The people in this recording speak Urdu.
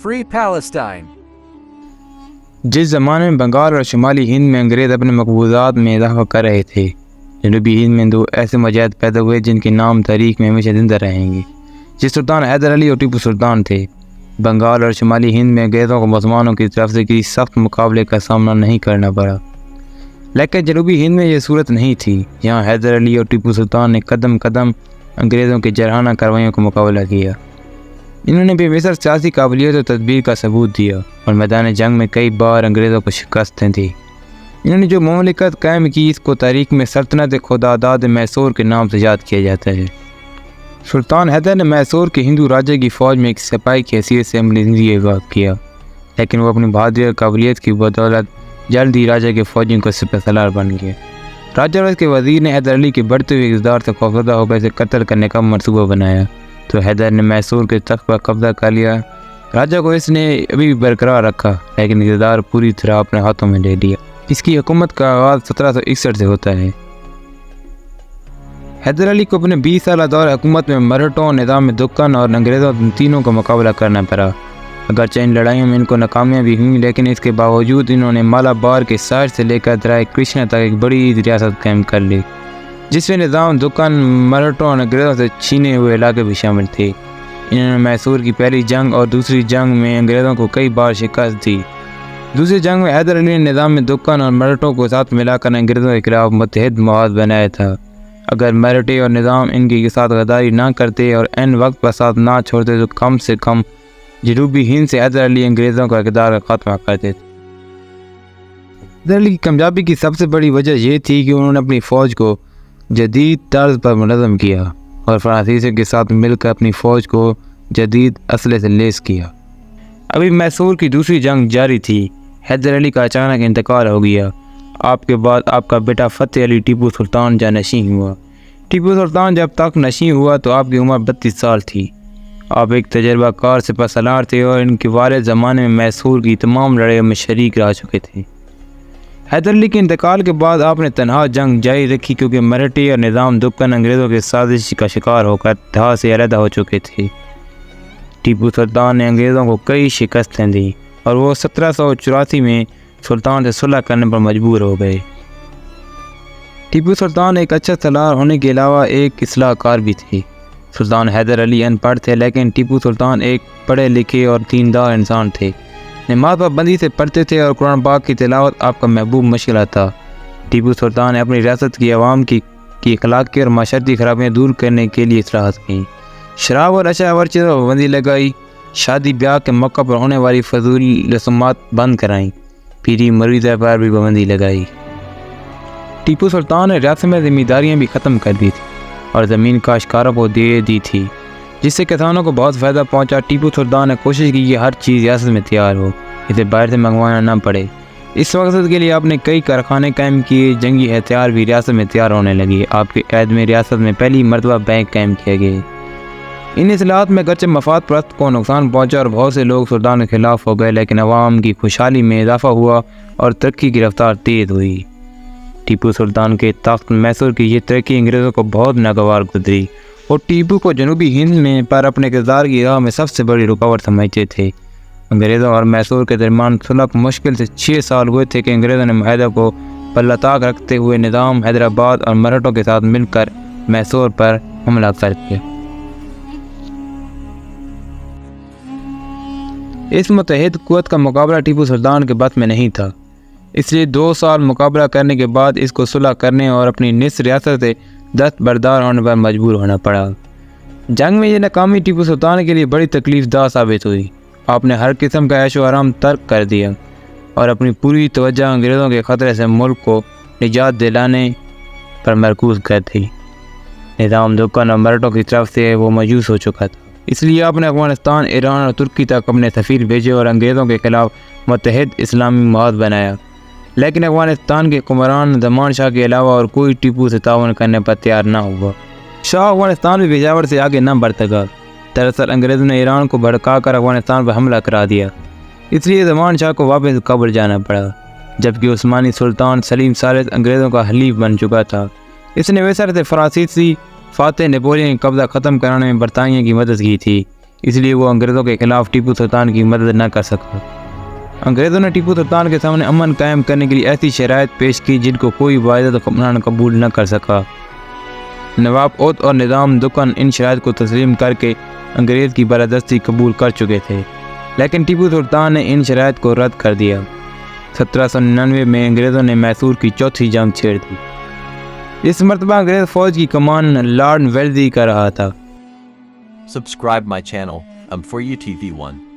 Free Palestine. جس زمانے میں بنگال اور شمالی ہند میں انگریز اپنے مقبوضات میں اضافہ کر رہے تھے، جنوبی ہند میں دو ایسے مجاہد پیدا ہوئے جن کے نام تاریخ میں ہمیشہ زندہ رہیں گے۔ یہ سلطان حیدر علی اور ٹیپو سلطان تھے۔ بنگال اور شمالی ہند میں انگریزوں کو مسلمانوں کی طرف سے کسی سخت مقابلے کا سامنا نہیں کرنا پڑا، لیکن جنوبی ہند میں یہ صورت نہیں تھی۔ یہاں حیدر علی اور ٹیپو سلطان نے قدم قدم انگریزوں کی جارحانہ کارروائیوں کا مقابلہ کیا۔ انہوں نے بے مثل سیاسی قابلیت اور تدبیر کا ثبوت دیا اور میدان جنگ میں کئی بار انگریزوں کو شکستیں دی۔ انہوں نے جو مملکت قائم کی، اس کو تاریخ میں سلطنت خداداد میسور کے نام سے یاد کیا جاتا ہے۔ سلطان حیدر نے میسور کے ہندو راجا کی فوج میں ایک سپاہی کی حیثیت سے عملی زندگی آغاز کیا، لیکن وہ اپنی بہادری اور قابلیت کی بدولت جلد ہی راجا کے فوجیوں کو سپہ سالار بن گئے۔ راجا اور اس کے وزیر نے حیدر علی کے بڑھتے ہوئے اقتدار سے خوفزدہ ہو کر اسے قتل کرنے کا منصوبہ بنایا، تو حیدر نے میسور کے تخت پر قبضہ کر لیا۔ راجا کو اس نے ابھی بھی برقرار رکھا، لیکن اقتدار پوری طرح اپنے ہاتھوں میں لے لیا۔ اس کی حکومت کا آغاز 1761 سے ہوتا ہے۔ حیدر علی کو اپنے 20 سالہ دور حکومت میں مرہٹوں، نظام دکن اور انگریزوں تینوں کا مقابلہ کرنا پڑا۔ اگرچہ ان لڑائیوں میں ان کو ناکامیاں بھی ہوئیں، لیکن اس کے باوجود انہوں نے مالابار کے ساحل سے لے کر دریا کرشنا تک ایک بڑی ریاست قائم کر لی، جس میں نظام دکن، مرہٹوں اور انگریزوں سے چھینے ہوئے علاقے بھی شامل تھے۔ انہوں نے میسور کی پہلی جنگ اور دوسری جنگ میں انگریزوں کو کئی بار شکست دی۔ دوسری جنگ میں حیدر علی نے نظام دکن اور مرہٹوں کو ساتھ ملا کر انگریزوں کے خلاف متحد معاہد بنایا تھا۔ اگر مرہٹے اور نظام ان کے ساتھ غداری نہ کرتے اور ان وقت پر ساتھ نہ چھوڑتے تو کم سے کم جنوبی ہند سے حیدر علی انگریزوں کا اقتدار کا خاتمہ کرتے تھے۔ حیدر علی کی کامیابی کی سب سے بڑی وجہ یہ تھی کہ انہوں نے اپنی فوج کو جدید طرز پر منظم کیا اور فرانسیسیوں کے ساتھ مل کر اپنی فوج کو جدید اسلحے سے لیس کیا۔ ابھی میسور کی دوسری جنگ جاری تھی۔ حیدر علی کا اچانک انتقال ہو گیا۔ آپ کے بعد آپ کا بیٹا فتح علی ٹیپو سلطان جانشین ہوا۔ ٹیپو سلطان جب تک نشین ہوا تو آپ کی عمر 32 سال تھی۔ آپ ایک تجربہ کار سپہ سالار تھے اور ان کے والد زمانے میں میسور کی تمام لڑائیوں میں شریک رہ چکے تھے۔ حیدر علی کے انتقال کے بعد آپ نے تنہا جنگ جاری رکھی، کیونکہ مرہٹے اور نظام دکن انگریزوں کے سازش کا شکار ہو کر دھا سے علیحدہ ہو چکے تھے۔ ٹیپو سلطان نے انگریزوں کو کئی شکستیں دیں اور وہ 1784 میں سلطان سے صلح کرنے پر مجبور ہو گئے۔ ٹیپو سلطان ایک اچھا سالار ہونے کے علاوہ ایک اصلاح کار بھی تھے۔ سلطان حیدر علی ان پڑھ تھے، لیکن ٹیپو سلطان ایک پڑھے لکھے اور دیندار انسان تھے۔ نماز پابندی سے پڑھتے تھے اور قرآن پاک کی تلاوت آپ کا محبوب مشغلہ تھا۔ ٹیپو سلطان نے اپنی ریاست کی عوام کی اخلاقی اور معاشرتی خرابیاں دور کرنے کے لیے اصلاحات کیں۔ شراب اور نشہ آور چیزوں پر پابندی لگائی، شادی بیاہ کے موقع پر ہونے والی فضول رسومات بند کرائیں، پیری مریضہ پر بھی پابندی لگائی۔ ٹیپو سلطان نے ریاست میں زمینداریاں بھی ختم کر دی تھی اور زمین کاشتکاروں کو دے دی تھی، جس سے کسانوں کو بہت فائدہ پہنچا۔ ٹیپو سلطان نے کوشش کی کہ ہر چیز ریاست میں تیار ہو، اسے باہر سے منگوانا نہ پڑے۔ اس مقصد کے لیے آپ نے کئی کارخانے قائم کیے، جنگی ہتھیار بھی ریاست میں تیار ہونے لگے۔ آپ کے عہد میں ریاست میں پہلی مرتبہ بینک قائم کیے گئے۔ ان اصلاحات میں گرچہ مفاد پرست کو نقصان پہنچا اور بہت سے لوگ سلطان کے خلاف ہو گئے، لیکن عوام کی خوشحالی میں اضافہ ہوا اور ترقی کی رفتار تیز ہوئی۔ ٹیپو سلطان کے تخت میسور کی یہ ترقی انگریزوں کو بہت ناگوار گزری اور ٹیپو کو جنوبی ہند میں پر اپنے اقتدار کی راہ میں سب سے بڑی رکاوٹ سمجھتے تھے۔ انگریزوں اور میسور کے درمیان صلح مشکل سے 6 سال ہوئے تھے کہ انگریزوں نے معاہدہ کو پلہ تاک رکھتے ہوئے نظام حیدرآباد اور مرہٹوں کے ساتھ مل کر میسور پر حملہ کر دیا۔ اس متحد قوت کا مقابلہ ٹیپو سلطان کے بس میں نہیں تھا، اس لیے 2 سال مقابلہ کرنے کے بعد اس کو صلح کرنے اور اپنی نصف ریاست سے دستبردار ہونے پر مجبور ہونا پڑا۔ جنگ میں یہ ناکامی ٹیپو سلطان کے لیے بڑی تکلیف دہ ثابت ہوئی۔ آپ نے ہر قسم کا عیش و آرام ترک کر دیا اور اپنی پوری توجہ انگریزوں کے خطرے سے ملک کو نجات دلانے پر مرکوز کر دی۔ نظام دکن اور مرہٹوں کی طرف سے وہ مایوس ہو چکا تھا، اس لیے آپ نے افغانستان، ایران اور ترکی تک اپنے سفیر بھیجے اور انگریزوں کے خلاف متحد اسلامی معاہد بنایا، لیکن افغانستان کے حکمران زمان شاہ کے علاوہ اور کوئی ٹیپو سے تعاون کرنے پر تیار نہ ہوا۔ شاہ افغانستان بھی پشاور سے آگے نہ بڑھ سکا۔ دراصل انگریزوں نے ایران کو بھڑکا کر افغانستان پر حملہ کرا دیا، اس لیے زمان شاہ کو واپس کابل جانا پڑا، جبکہ عثمانی سلطان سلیم ثالث انگریزوں کا حلیف بن چکا تھا۔ اس نے ویسر سے فرانسیسی فاتح نیپولین قبضہ ختم کرانے میں برطانیہ کی مدد کی تھی۔ اس لیے وہ انگریزوں کے خلاف ٹیپو سلطان کی مدد نہ کر سکا۔ انگریزوں نے ٹیپو سلطان کے سامنے امن قائم کرنے کے لیے ایسی شرائط پیش کی جن کو کوئی واحد حکمران قبول نہ کر سکا۔ نواب اوت اور نظام دکن ان شرائط کو تسلیم کر کے انگریز کی بالادستی قبول کر چکے تھے، لیکن ٹیپو سلطان نے ان شرائط کو رد کر دیا۔ 1799 میں انگریزوں نے میسور کی چوتھی جنگ چھیڑ دی۔ اس مرتبہ انگریز فوج کی کمان لارڈ ویلزی کر رہا تھا۔ Subscribe my channel, for UTV1.